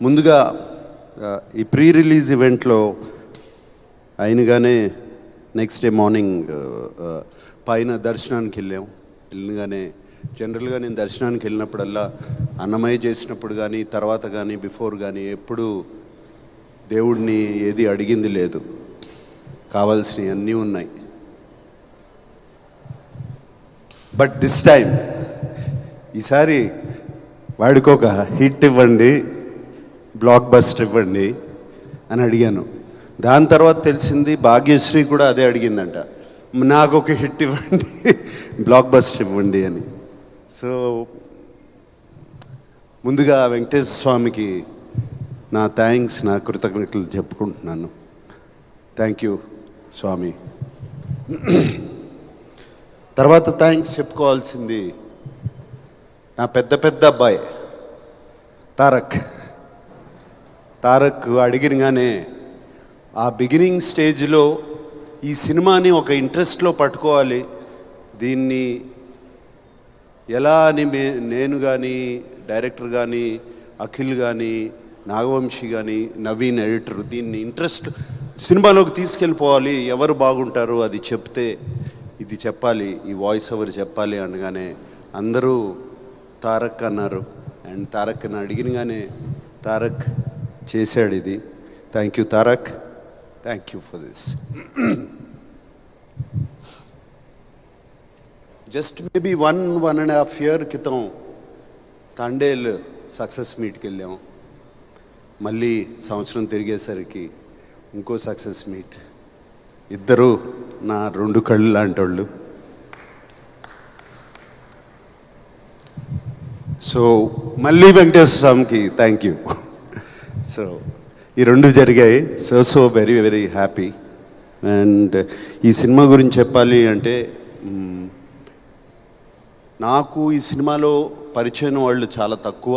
ముందుగా ఈ pre release ఈవెంట్లో అయినగానే నెక్స్ట్ డే మార్నింగ్ పైన దర్శనానికి వెళ్ళగానే జనరల్గా నేను దర్శనానికి వెళ్ళినప్పుడల్లా అన్నమయ్య చేసినప్పుడు కానీ తర్వాత కానీ బిఫోర్ కానీ ఎప్పుడు దేవుడిని ఏది అడిగింది లేదు, కావాల్సినవి అన్నీ ఉన్నాయి. బట్ దిస్ టైం ఈసారి వాడికి ఒక హిట్ ఇవ్వండి, బ్లాక్ బస్టర్ ఇవ్వండి అని అడిగాను. దాని తర్వాత తెలిసింది భాగ్యశ్రీ కూడా అదే అడిగిందంట, నాకు ఒక హిట్ ఇవ్వండి, బ్లాక్ బస్టర్ ఇవ్వండి అని. సో ముందుగా వెంకటేశ్వర స్వామికి నా థ్యాంక్స్, నా కృతజ్ఞతలు చెప్పుకుంటున్నాను. థ్యాంక్ యూ స్వామి. తర్వాత థ్యాంక్స్ చెప్పుకోవాల్సింది నా పెద్ద అబ్బాయి తారక్ అడిగినగానే ఆ బిగినింగ్ స్టేజ్లో ఈ సినిమాని ఒక ఇంట్రెస్ట్లో పట్టుకోవాలి, దీన్ని ఎలా అని నేను కానీ డైరెక్టర్ కానీ అఖిల్ కానీ నాగవంశీ కానీ నవీన్ ఎడిటర్ దీన్ని ఇంట్రెస్ట్ సినిమాలోకి తీసుకెళ్ళిపోవాలి, ఎవరు బాగుంటారు అది చెప్తే ఇది చెప్పాలి, ఈ వాయిస్ ఓవర్ చెప్పాలి అనగానే అందరూ తారక్ అన్నారు. అండ్ తారక్ని అడిగినగానే తారక్ చేశాడు ఇది. Thank you Tarak, thank you for this. Just maybe 1.5 year క్రితం తండేల్ సక్సెస్ మీట్కి వెళ్ళాం. మళ్ళీ సంవత్సరం తిరిగేసరికి ఇంకో సక్సెస్ మీట్. ఇద్దరు నా 2 కళ్ళు లాంటి వాళ్ళు. సో మళ్ళీ వెంకటేశ్వర స్వామికి థ్యాంక్ యూ. సో ఈ 2 జరిగాయి. So very very happy. And ఈ సినిమా గురించి చెప్పాలి అంటే నాకు ఈ సినిమాలో పరిచయం వాళ్ళు చాలా తక్కువ.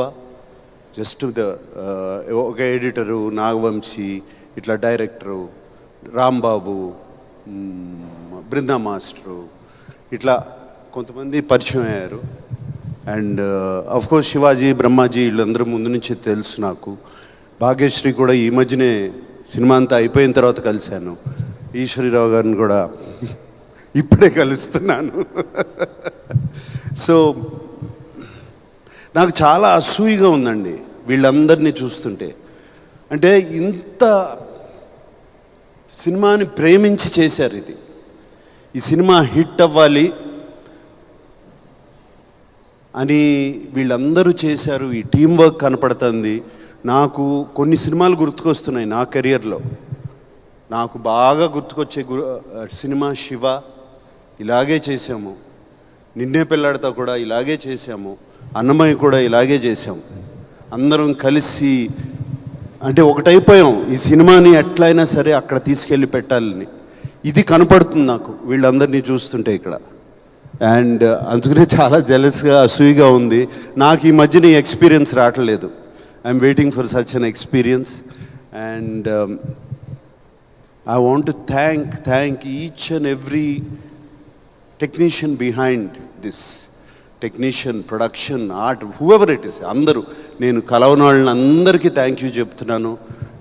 జస్ట్ ఒక ఎడిటరు నాగవంశీ, ఇట్లా డైరెక్టరు రాంబాబు, బృందా మాస్టరు, ఇట్లా కొంతమంది పరిచయం అయ్యారు. అండ్ అఫ్కోర్స్ శివాజీ, బ్రహ్మాజీ వీళ్ళందరూ ముందు నుంచి తెలుసు నాకు. భాగ్యశ్రీ కూడా ఈ మధ్యనే సినిమా అంతా అయిపోయిన తర్వాత కలిశాను. ఈశ్వరీరావు గారిని కూడా ఇప్పుడే కలుస్తున్నాను. సో నాకు చాలా అసూయగా ఉందండి వీళ్ళందరినీ చూస్తుంటే. అంటే ఇంత సినిమాని ప్రేమించి చేశారు ఇది. ఈ సినిమా హిట్ అవ్వాలి అని వీళ్ళందరూ చేశారు. ఈ టీం వర్క్ కనపడుతుంది. నాకు కొన్ని సినిమాలు గుర్తుకొస్తున్నాయి నా కెరియర్లో. నాకు బాగా గుర్తుకొచ్చే సినిమా శివ, ఇలాగే చేసాము. నిన్నే పెళ్ళాడతా కూడా ఇలాగే చేసాము. అన్నమయ్య కూడా ఇలాగే చేసాము. అందరం కలిసి అంటే ఒకటైపోయాం. ఈ సినిమాని ఎట్లయినా సరే అక్కడ తీసుకెళ్ళి పెట్టాలని. ఇది కనపడుతుంది నాకు వీళ్ళందరినీ చూస్తుంటే ఇక్కడ. అండ్ అందుకనే చాలా జెలస్గా అసూయిగా ఉంది. నాకు ఈ మధ్యన ఈ ఎక్స్పీరియన్స్ రావట్లేదు. I'm waiting for such an experience. And I want to thank each and every technician behind this. Technician, production, art, whoever it is. అందరూ నేను కలవని వాళ్ళని అందరికీ థ్యాంక్ యూ చెప్తున్నాను.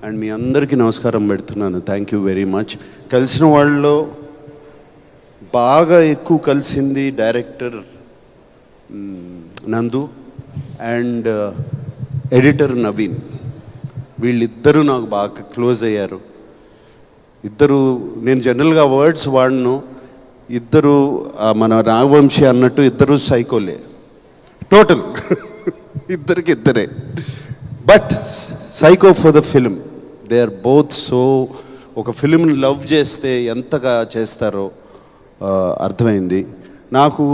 అండ్ మీ అందరికీ నమస్కారం పెడుతున్నాను. Thank you very much. కలిసిన వాళ్ళలో బాగా ఎక్కువ కలిసింది డైరెక్టర్ నందు అండ్ ఎడిటర్ నవీన్. వీళ్ళిద్దరూ నాకు బాగా క్లోజ్ అయ్యారు. ఇద్దరు, నేను జనరల్గా వర్డ్స్ వాడను. ఇద్దరు మన నాగవంశీ అన్నట్టు ఇద్దరు సైకోలే టోటల్. ఇద్దరే. But psycho for the film. They are both so. ఒక ఫిలింని లవ్ చేస్తే ఎంతగా చేస్తారో అర్థమైంది నాకు.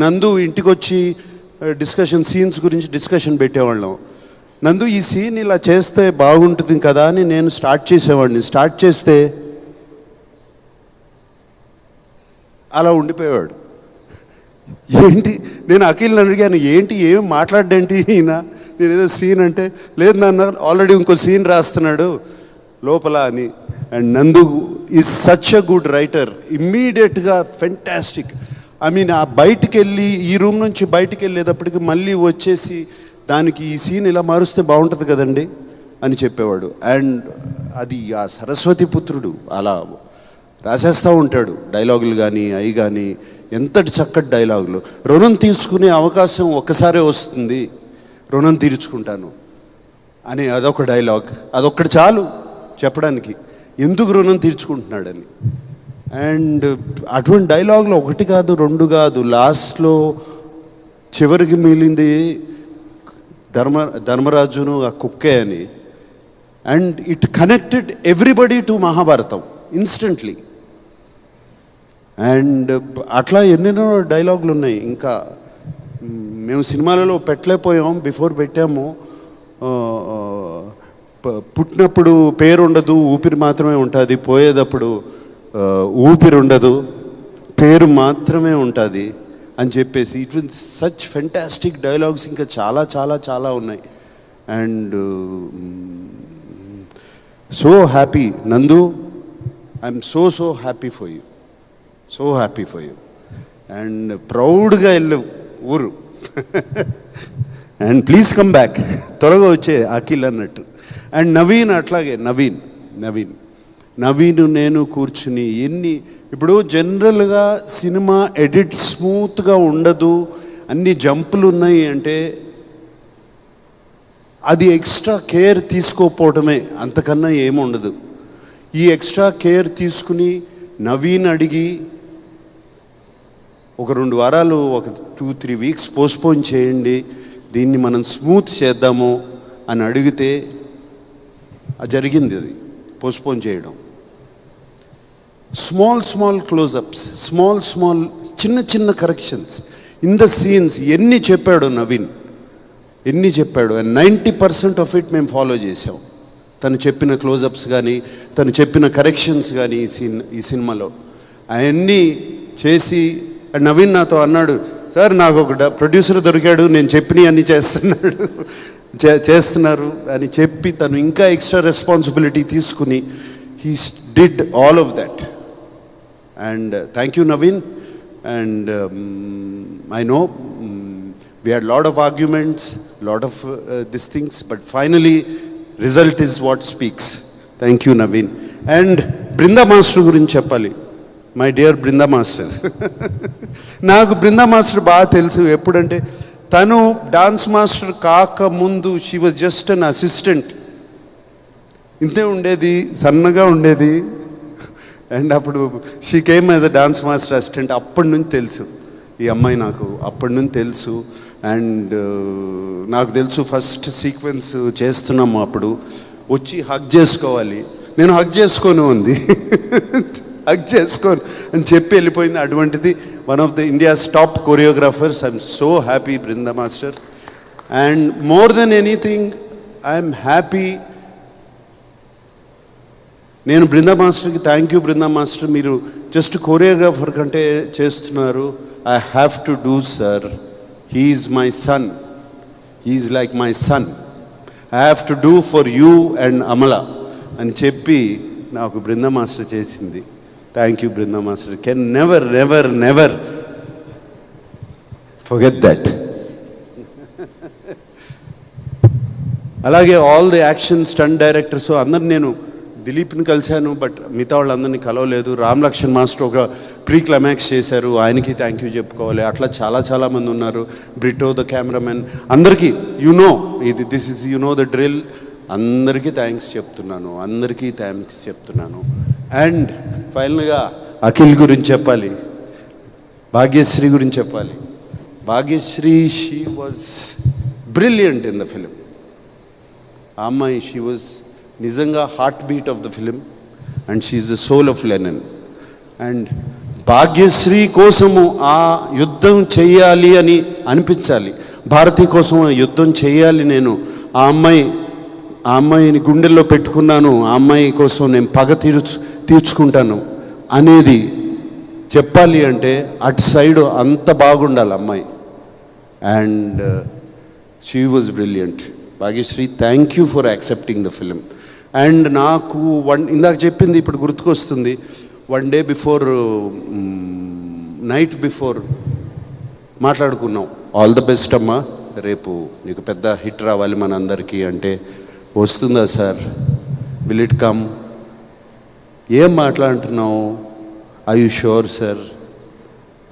నందు ఇంటికి వచ్చి సీన్స్ గురించి డిస్కషన్ పెట్టేవాళ్ళం. నందు ఈ సీన్ ఇలా చేస్తే బాగుంటుంది కదా అని నేను స్టార్ట్ చేసేవాడిని. స్టార్ట్ చేస్తే అలా ఉండిపోయేవాడు. ఏంటి, నేను అఖిల్ని అడిగాను ఏంటి ఏం మాట్లాడేంటి ఈయన, నేను ఏదో సీన్ అంటే లేదు నాన్న ఆల్రెడీ ఇంకో సీన్ రాస్తున్నాడు లోపల అని. అండ్ నందు is such a good writer. ఇమ్మీడియట్గా ఫెంటాస్టిక్. ఐ మీన్ ఆ బయటికి వెళ్ళి ఈ రూమ్ నుంచి బయటికి వెళ్ళేటప్పటికి మళ్ళీ వచ్చేసి దానికి ఈ సీన్ ఇలా మారుస్తే బాగుంటుంది కదండి అని చెప్పేవాడు. అండ్ అది ఆ సరస్వతి పుత్రుడు అలా రాసేస్తూ ఉంటాడు డైలాగులు కానీ అవి కానీ, ఎంతటి చక్కటి డైలాగులు. రుణం తీసుకునే అవకాశం ఒక్కసారే వస్తుంది, రుణం తీర్చుకుంటాను అని అదొక డైలాగ్. అదొక్కటి చాలు చెప్పడానికి ఎందుకు రుణం తీర్చుకుంటున్నాడని. అండ్ అటువంటి డైలాగులు ఒకటి కాదు రెండు కాదు, లాస్ట్లో చివరికి మిగిలింది ధర్మరాజును ఆ కుక్కే అని. And it connected everybody to Mahabharatam instantly. And అట్లా ఎన్నెన్నో డైలాగులు ఉన్నాయి. ఇంకా మేము సినిమాలలో పెట్టలేకపోయాం, బిఫోర్ పెట్టాము. పుట్టినప్పుడు పేరు ఉండదు, ఊపిరి మాత్రమే ఉంటుంది, పోయేటప్పుడు ఊపిరి ఉండదు, పేరు మాత్రమే ఉంటుంది అని చెప్పేసి it will such fantastic dialogues ఇంకా చాలా చాలా చాలా ఉన్నాయి. అండ్ సో హ్యాపీ నందు, I'm so happy for you, so happy for you. And ప్రౌడ్గా వెళ్ళు ఊరు. అండ్ ప్లీజ్ కమ్ బ్యాక్, త్వరగా వచ్చే అఖిల్ అన్నట్టు. అండ్ నవీన్ అట్లాగే, నవీన్ నేను కూర్చుని ఇప్పుడు జనరల్గా సినిమా ఎడిట్ స్మూత్గా ఉండదు, అన్ని జంపులు ఉన్నాయి అంటే అది ఎక్స్ట్రా కేర్ తీసుకోకపోవడమే, అంతకన్నా ఏముండదు. ఈ ఎక్స్ట్రా కేర్ తీసుకుని నవీన్ అడిగి ఒక 2 వారాలు, ఒక 2-3 వీక్స్ పోస్ట్పోన్ చేయండి, దీన్ని మనం స్మూత్ చేద్దాము అని అడిగితే జరిగింది. అది పోస్ట్పోన్ చేయడం. స్మాల్ క్లోజప్స్, స్మాల్ చిన్న కరెక్షన్స్ ఇన్ ద సీన్స్ ఎన్ని చెప్పాడు నవీన్, ఎన్ని చెప్పాడు. అండ్ 90% ఆఫ్ ఇట్ మేము ఫాలో చేసాం. తను చెప్పిన క్లోజప్స్ కానీ, తను చెప్పిన కరెక్షన్స్ కానీ ఈ సినిమాలో అవన్నీ చేసి. అండ్ నవీన్ నాతో అన్నాడు, సార్ నాకు ఒక ప్రొడ్యూసర్ దొరికాడు, నేను చెప్పినవి అన్నీ చేస్తున్నారు అని చెప్పి తను ఇంకా ఎక్స్ట్రా రెస్పాన్సిబిలిటీ తీసుకుని he did all of that. And thank you Naveen. And I know we had lot of arguments, lot of these things, but finally result is what speaks. Thank you Naveen. And Brinda Master గురించి చెప్పాలి. My dear Brinda master. నాకు Brinda master బాగా తెలుసు. ఎప్పుడంటే తను dance master కాకముందు she was just an assistant, ఇంతే ఉండేది, సన్నగా ఉండేది. అండ్ అప్పుడు she came as a dance master assistant. అప్పటి నుంచి తెలుసు ఈ అమ్మాయి, నాకు అప్పటి నుంచి తెలుసు. అండ్ నాకు తెలుసు ఫస్ట్ సీక్వెన్స్ చేస్తున్నాము, అప్పుడు వచ్చి హగ్ చేసుకోవాలి, నేను హగ్ చేసుకోను ఉంది, హగ్ చేసుకోను అని చెప్పి వెళ్ళిపోయింది. అటువంటిది one of the India's top choreographers. I'm so happy Brinda master. And more than anything I'm happy. నేను బృందా మాస్టర్కి థ్యాంక్ యూ బృందా మాస్టర్, మీరు జస్ట్ కొరియోగ్రాఫర్ కంటే చేస్తున్నారు. I have to do sir, he is my son, he is like my son, I have to do for you and Amala అని చెప్పి నాకు Brinda master చేసింది. Thank you Brinda master. Can never forget that. అలాగే all the action stunt directors అందరిని, నేను దిలీప్ని కలిశాను but మిగతా వాళ్ళందరినీ కలవలేదు. రామ్ లక్ష్మణ్ మాస్టర్ ఒక ప్రీ క్లైమాక్స్ చేశారు, ఆయనకి థ్యాంక్ యూ చెప్పుకోవాలి. అట్లా చాలామంది ఉన్నారు. బ్రిటో ద కెమెరామెన్, అందరికీ దిస్ ఇస్ ద డ్రిల్. అందరికీ థ్యాంక్స్ చెప్తున్నాను. అండ్ ఫైనల్గా అఖిల్ గురించి చెప్పాలి, భాగ్యశ్రీ గురించి చెప్పాలి. Bhagyashree, she was brilliant in the film. ఆ అమ్మాయి, షీ వాజ్ నిజంగా heart beat of the film and she is the soul of Lenin. And Bhagyashri కోసము ఆ యుద్ధం చేయాలి అని అనిపించాలి, భారతి కోసం ఆ యుద్ధం చేయాలి, నేను ఆ అమ్మాయిని గుండెల్లో పెట్టుకున్నాను, ఆ అమ్మాయి కోసం నేను పగ తీర్చుకుంటాను అనేది చెప్పాలి అంటే అటు సైడ్ అంత బాగుండాలి అమ్మాయి. And she was brilliant. Bhagyashri, thank you for accepting the film. And నాకు ఇందాక చెప్పింది ఇప్పుడు గుర్తుకొస్తుంది. 1 day బిఫోర్, నైట్ బిఫోర్ మాట్లాడుకున్నాం, ఆల్ ద బెస్ట్ అమ్మా రేపు నీకు పెద్ద హిట్ రావాలి మనందరికీ అంటే వస్తుందా సార్? Will it come? ఏం మాట్లాడుతున్నావు? I you sure sir?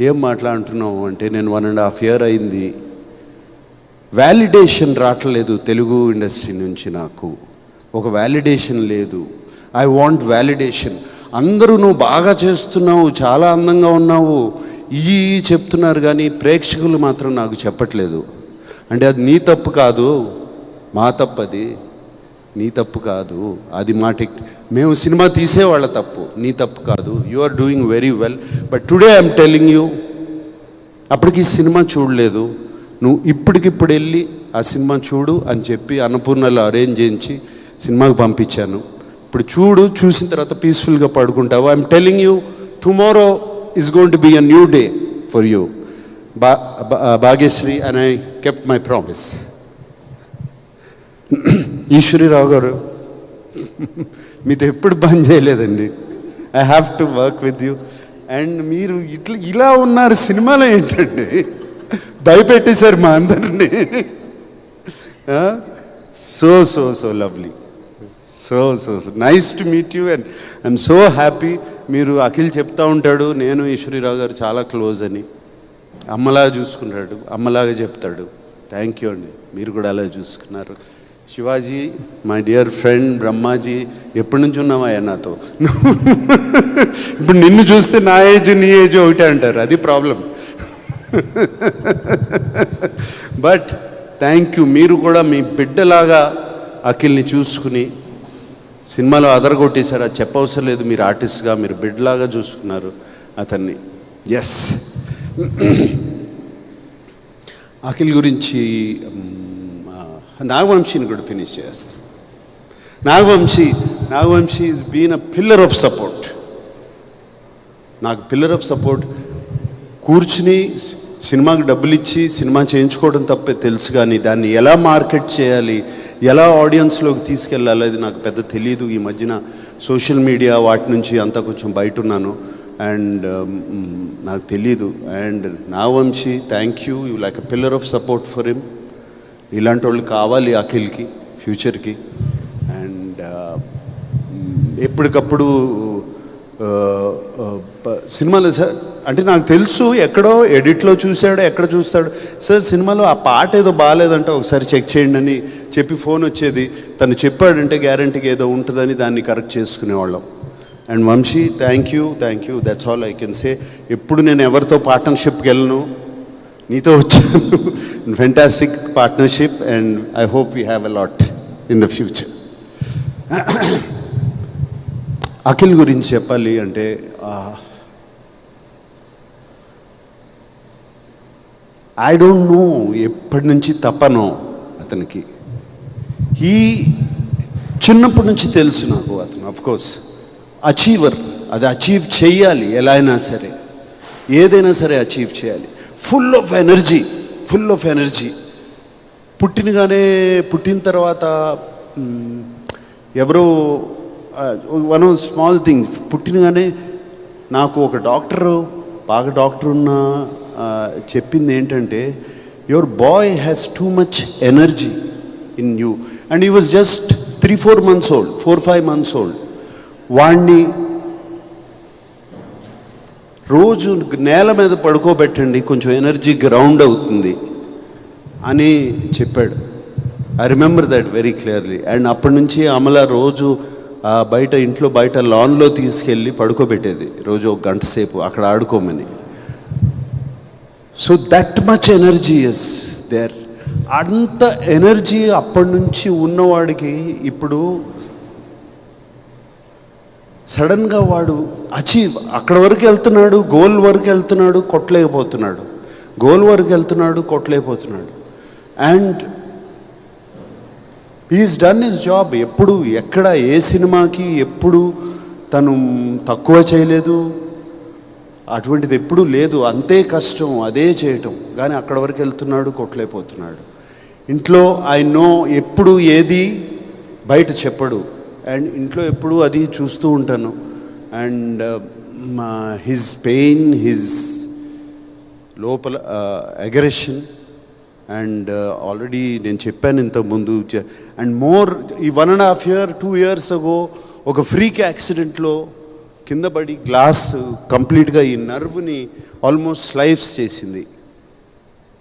ఏం మాట్లాడుతున్నావు అంటే నేను 1.5 year అయింది, వ్యాలిడేషన్ రావట్లేదు తెలుగు ఇండస్ట్రీ నుంచి. నాకు ఒక వ్యాలిడేషన్ లేదు. I want validation. అందరూ నువ్వు బాగా చేస్తున్నావు, చాలా అందంగా ఉన్నావు ఇవి చెప్తున్నారు, కానీ ప్రేక్షకులు మాత్రం నాకు చెప్పట్లేదు. అంటే అది నీ తప్పు కాదు, మా తప్పు. అది నీ తప్పు కాదు, అది మా మేము సినిమా తీసేవాళ్ళ తప్పు, నీ తప్పు కాదు. You are doing very well. But today I'm telling you, అప్పటికి సినిమా చూడలేదు, నువ్వు ఇప్పటికిప్పుడు వెళ్ళి ఆ సినిమా చూడు అని చెప్పి అన్నపూర్ణలో అరేంజ్ చేయించి సినిమాకి పంపించాను. ఇప్పుడు చూడు, చూసిన తర్వాత పీస్ఫుల్గా పడుకుంటావు. I'm telling you, tomorrow is going to be a new day for you. Bhagyashree, and I kept my promise. Eswari Rao గారు, మీతో ఎప్పుడు బంద్ చేయలేదండి. I have to work with you. And మీరు ఇలా ఉన్నారు సినిమాలో ఏంటండి, భయపెట్టేశారు మా అందరినీ. So so so lovely, so so nice to meet you and I'm so happy. మీరు అఖిల్ చెప్తా ఉంటాడు నేను ఈశ్వరీరావు గారు చాలా క్లోజ్ అని, అమ్మలాగా చూసుకున్నాడు, అమ్మలాగా చెప్తాడు. థ్యాంక్ యూ అండి, మీరు కూడా అలా చూసుకున్నారు. Shivaji, my dear friend Brahmaji, ఎప్పటి నుంచి ఉన్నావా నాతో? ఇప్పుడు నిన్ను చూస్తే నా ఏజ్ నీ ఏజ్ ఒకటే అంటారు, అది ప్రాబ్లం. బట్ థ్యాంక్ యూ, మీరు కూడా మీ బిడ్డలాగా అఖిల్ని చూసుకుని సినిమాలో అదరగొట్టేశారు. అది చెప్పవసరం లేదు, మీరు ఆర్టిస్ట్గా మీరు బిడ్డలాగా చూసుకున్నారు అతన్ని. ఎస్, అఖిల్ గురించి నాగవంశీని కూడా ఫినిష్ చేస్తాం. Nagavamsi is been a pillar of support. నాకు పిల్లర్ ఆఫ్ సపోర్ట్. కూర్చుని సినిమాకి డబ్బులు ఇచ్చి సినిమా చేయించుకోవడం తప్పే తెలుసు, కానీ దాన్ని ఎలా మార్కెట్ చేయాలి, ఎలా ఆడియన్స్లోకి తీసుకెళ్ళాలి అది నాకు పెద్ద తెలియదు. ఈ మధ్యన సోషల్ మీడియా వాటి నుంచి అంతా కొంచెం బయట ఉన్నాను అండ్ నాకు తెలీదు. And Nagavamsi, thank you, you like a pillar of support for him. ఇలాంటి వాళ్ళు కావాలి అఖిల్కి ఫ్యూచర్కి. అండ్ ఎప్పటికప్పుడు సినిమాలో సార్ అంటే నాకు తెలుసు, ఎక్కడో ఎడిట్లో చూశాడు, ఎక్కడ చూస్తాడు సార్ సినిమాలో ఆ పాట ఏదో బాగాలేదంటే ఒకసారి చెక్ చేయండి అని చెప్పి ఫోన్ వచ్చేది. తను చెప్పాడంటే గ్యారంటీగా ఏదో ఉంటుందని దాన్ని కరెక్ట్ చేసుకునేవాళ్ళం. And Vamsi, thank you, that's all I can say. ఎప్పుడు నేను ఎవరితో పార్ట్నర్షిప్కి వెళ్ళను, నీతో వచ్చాను. Fantastic partnership and I hope we have a lot in the future. Akhil గురించి చెప్పాలి అంటే ఐ డోంట్ నో ఎప్పటి నుంచి తపనో అతనికి. చిన్నప్పటి నుంచి తెలుసు నాకు అతను అఫ్కోర్స్ అచీవర్. అది అచీవ్ చేయాలి, ఎలా అయినా సరే ఏదైనా సరే అచీవ్ చేయాలి. Full of energy. పుట్టిన తర్వాత ఎవరో వన్ స్మాల్ థింగ్, పుట్టినగానే నాకు ఒక డాక్టరు, బాగా డాక్టర్ ఉన్న చెప్పింది ఏంటంటే, your boy has too much energy in you. And he was just 3-4 months old, 4-5 months old. వాణ్ణి రోజు నేల మీద పడుకోబెట్టండి, కొంచెం ఎనర్జీ గ్రౌండ్ అవుతుంది అని చెప్పాడు. I remember that very clearly. And అప్పటి నుంచి అమల రోజు ఇంట్లో బయట లాన్లో తీసుకెళ్ళి పడుకోబెట్టేది, రోజు 1 గంట సేపు అక్కడ ఆడుకోమని. So that much energy is there. అంత ఎనర్జీ అప్పటి నుంచి ఉన్నవాడికి ఇప్పుడు సడన్గా వాడు అక్కడ వరకు వెళ్తున్నాడు, గోల్ వరకు వెళ్తున్నాడు, కొట్టలేకపోతున్నాడు. And he's done his job. ఎప్పుడు ఎక్కడ ఏ సినిమాకి ఎప్పుడు తను తక్కువ చేయలేదు, అటువంటిది ఎప్పుడూ లేదు. అంతే కష్టం అదే చేయటం, కానీ అక్కడ వరకు వెళ్తున్నాడు, కొట్టలేకపోతున్నాడు. ఇంట్లో ఐ నో ఎప్పుడు ఏది బయట చెప్పడు, అండ్ ఇంట్లో ఎప్పుడు అది చూస్తూ ఉంటాను. అండ్ హిజ్ పెయిన్, హిజ్ లోపల అగ్రెషన్ అండ్ ఆల్రెడీ నేను చెప్పాను ఇంతకుముందు. అండ్ మోర్ ఈ 1.5 year 2 years అగో ఒక ఫ్రీక్ యాక్సిడెంట్లో కింద పడి గ్లాస్ కంప్లీట్గా ఈ నర్వ్ని ఆల్మోస్ట్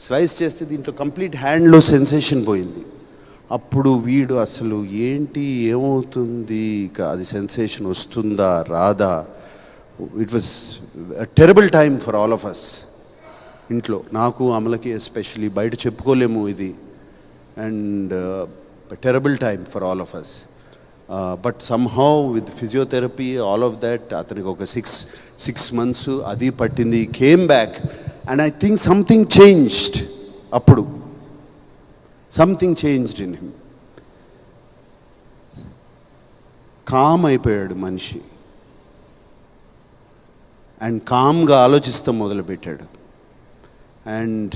స్లైస్ చేస్తే దీంట్లో కంప్లీట్ హ్యాండ్లో సెన్సేషన్ పోయింది. అప్పుడు వీడు అసలు ఏంటి ఏమవుతుంది, ఇక అది సెన్సేషన్ వస్తుందా రాదా. It was terrible time for all of us. ఇంట్లో నాకు అమలకి ఎస్పెషలీ, బయట చెప్పుకోలేము ఇది. And terrible time for all of us. But somehow with physiotherapy all of that అతనికి ఒక 6 months అది పట్టింది. Came back and I think something changed. అప్పుడు something changed in him. Calm అయిపోయాడు మనిషి అండ్ కామ్గా ఆలోచిస్తాం మొదలుపెట్టాడు. And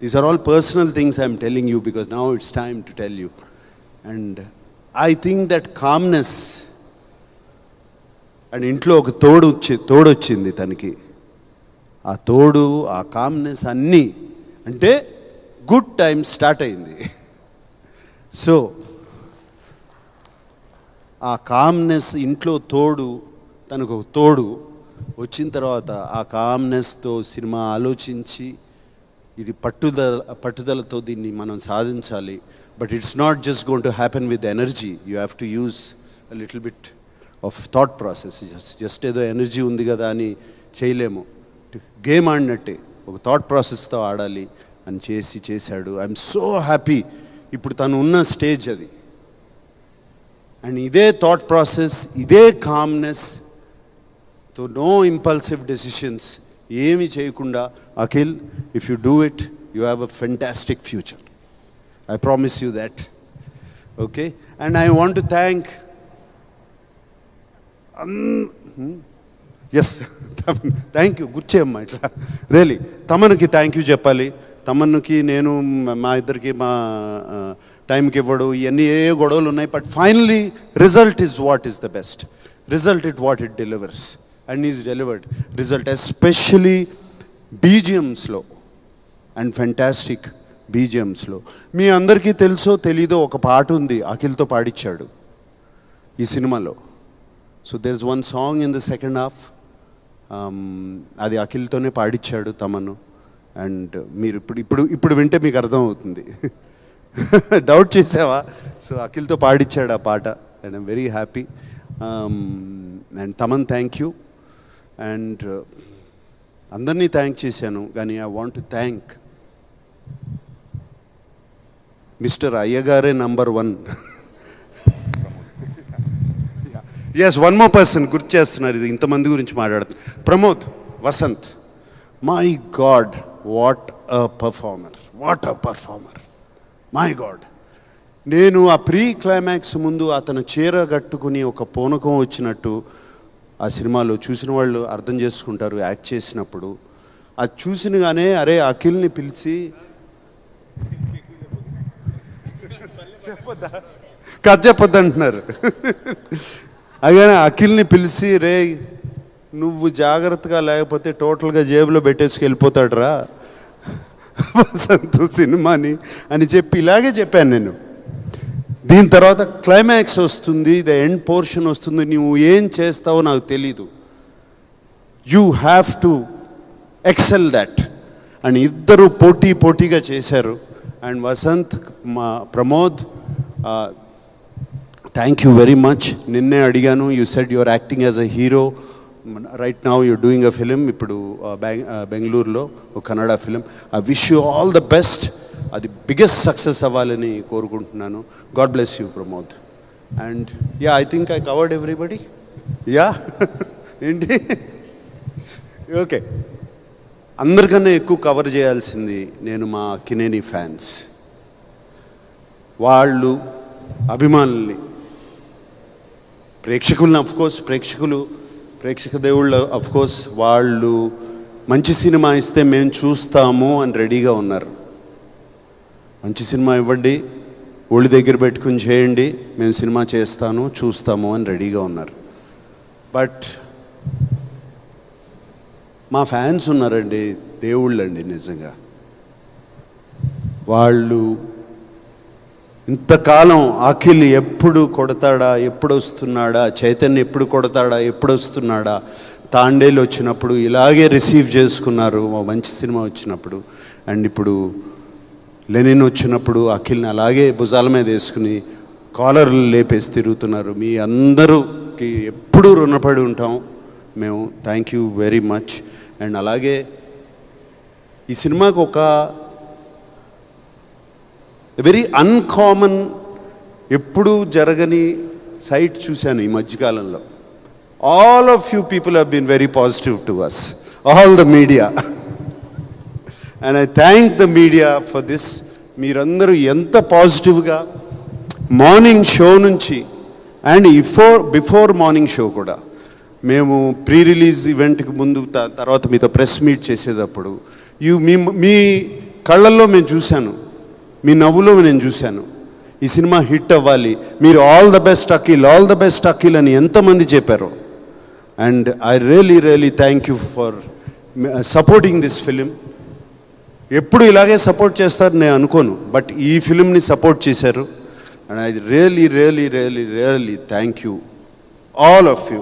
these are all personal things I'm telling you because now it's time to tell you. And I think that calmness and ఇంట్లో ఒక తోడొచ్చింది తనకి. ఆ తోడు, ఆ కామ్నెస్ అన్నీ అంటే గుడ్ టైం స్టార్ట్ అయింది. సో ఆ కామ్నెస్ ఇంట్లో తోడు, తనకు ఒక తోడు వచ్చిన తర్వాత ఆ కామ్నెస్తో సినిమా ఆలోచించి ఇది పట్టుదలతో దీన్ని మనం సాధించాలి. But it's not just going to happen with energy. You have to use a little bit of thought process. Just ఏదో ఎనర్జీ ఉంది కదా అని చేయలేము. గేమ్ ఆడినట్టే ఒక థాట్ ప్రాసెస్తో ఆడాలి అని చేశాడు. I'm so happy. ఇప్పుడు తను ఉన్న స్టేజ్ అది. అండ్ ఇదే థాట్ ప్రాసెస్, ఇదే కామ్నెస్, తో నో ఇంపల్సివ్ డెసిషన్స్, ఏమి చేయకుండా, Akhil if you do it you have a fantastic future. I promise you that. Okay? And I want to thank yes thank you good chemma itla really tamanaki thank you cheppali. tamanaki nenu ma iddarki ma time ki ivvadu iyanni ఏ గొడవలు ఉన్నాయి. But finally result is what is the best. Result is what it delivers and is delivered. Result especially BGMs లో and fantastic BGMస్లో. మీ అందరికీ తెలుసో తెలీదో ఒక పాట ఉంది, అఖిల్తో పాడించాడు ఈ సినిమాలో. So there is one song in the second half, అది అఖిల్తోనే పాడించాడు తమను. అండ్ మీరు ఇప్పుడు వింటే మీకు అర్థమవుతుంది. డౌట్ చేసావా? సో అఖిల్తో పాడించాడు ఆ పాట and I'm very happy. And Thaman thank you. And అందరినీ థ్యాంక్ చేశాను, కానీ I want to thank mister అయ్యగారే number 1. Yes, one more person గుర్తు చేస్తున్నారు. ఇది ఇంతమంది గురించి మాట్లాడుతున్నారు. Pramod Vasanth, my God what a performer, my God. నేను ఆ ప్రీ క్లైమాక్స్ ముందు అతను చీర కట్టుకుని ఒక పూనకం వచ్చినట్టు ఆ సినిమాలో చూసిన వాళ్ళు అర్థం చేసుకుంటారు. యాక్ట్ చేసినప్పుడు అది చూసినగానే అరే అఖిల్ని పిలిచి కథ చెప్పొద్దు అంటున్నారు. అలాగే అఖిల్ని పిలిచి రే నువ్వు జాగ్రత్తగా లేకపోతే టోటల్గా జేబులో పెట్టేసుకు వెళ్ళిపోతాడు రా వసంత్ సినిమాని అని చెప్పి ఇలాగే చెప్పాను నేను. దీని తర్వాత క్లైమాక్స్ వస్తుంది, ద ఎండ్ పోర్షన్ వస్తుంది. నువ్వు ఏం చేస్తావో నాకు తెలీదు. You have to excel that. And ఇద్దరు పోటీగా చేశారు. అండ్ వసంత్, మా Pramod, thank you very much. నిన్నే అడిగాను, you said your acting as a hero. Right now you're doing a film. ఇప్పుడు బెంగళూరులో ఒక Kannada film. I wish you all the best. అది బిగ్గెస్ట్ సక్సెస్ అవ్వాలని కోరుకుంటున్నాను. God bless you Pramod. And yeah, I think I covered everybody. Yeah ఏంటి okay. అందరికన్నా ఎక్కువ cover చేయాల్సింది నేను మా అక్కినేని ఫ్యాన్స్, వాళ్ళు అభిమానుల్ని, ప్రేక్షకులను. అఫ్కోర్స్ ప్రేక్షక దేవుళ్ళు అఫ్కోర్స్ వాళ్ళు మంచి సినిమా ఇస్తే మేము చూస్తాము అని రెడీగా ఉన్నారు. మంచి సినిమా ఇవ్వండి, ఒళ్ళు దగ్గర పెట్టుకుని చేయండి, మేము సినిమా చూస్తాము అని రెడీగా ఉన్నారు. బట్ మా ఫ్యాన్స్ ఉన్నారండి, దేవుళ్ళండి నిజంగా. వాళ్ళు ఇంతకాలం అఖిల్ ఎప్పుడు కొడతాడా, ఎప్పుడు వస్తున్నాడా, చైతన్య ఎప్పుడు కొడతాడా, ఎప్పుడు వస్తున్నాడా, తాండేలు వచ్చినప్పుడు ఇలాగే రిసీవ్ చేసుకున్నారు ఓ మంచి సినిమా వచ్చినప్పుడు. అండ్ ఇప్పుడు లెనిన్ వచ్చినప్పుడు అఖిల్ని అలాగే భుజాల మీద వేసుకుని కాలర్లు లేపేసి తిరుగుతున్నారు. మీ అందరూకి ఎప్పుడూ రుణపడి ఉంటాం మేము. Thank you very much. And అలాగే ఈ సినిమాకు ఒక వెరీ అన్కామన్, ఎప్పుడూ జరగని సైట్ చూశాను ఈ మధ్యకాలంలో. All of you people have been very positive to us, all the media. And I thank the media for this. మీరందరూ ఎంత పాజిటివ్గా మార్నింగ్ షో నుంచి అండ్ బిఫోర్ మార్నింగ్ షో కూడా, మేము ప్రీ రిలీజ్ ఈవెంట్కి ముందు తర్వాత మీతో ప్రెస్ మీట్ చేసేటప్పుడు మీ కళ్ళల్లో మేము చూశాను, మీ నవ్వులో నేను చూశాను ఈ సినిమా హిట్ అవ్వాలి, మీరు all the best Akhil, all the best Akhil అని ఎంతమంది చెప్పారు. And I really thank you for supporting this film. ఎప్పుడు ఇలాగే సపోర్ట్ చేస్తారు నేను అనుకోను, బట్ ఈ ఫిలింని సపోర్ట్ చేశారు. And I really thank you all of you.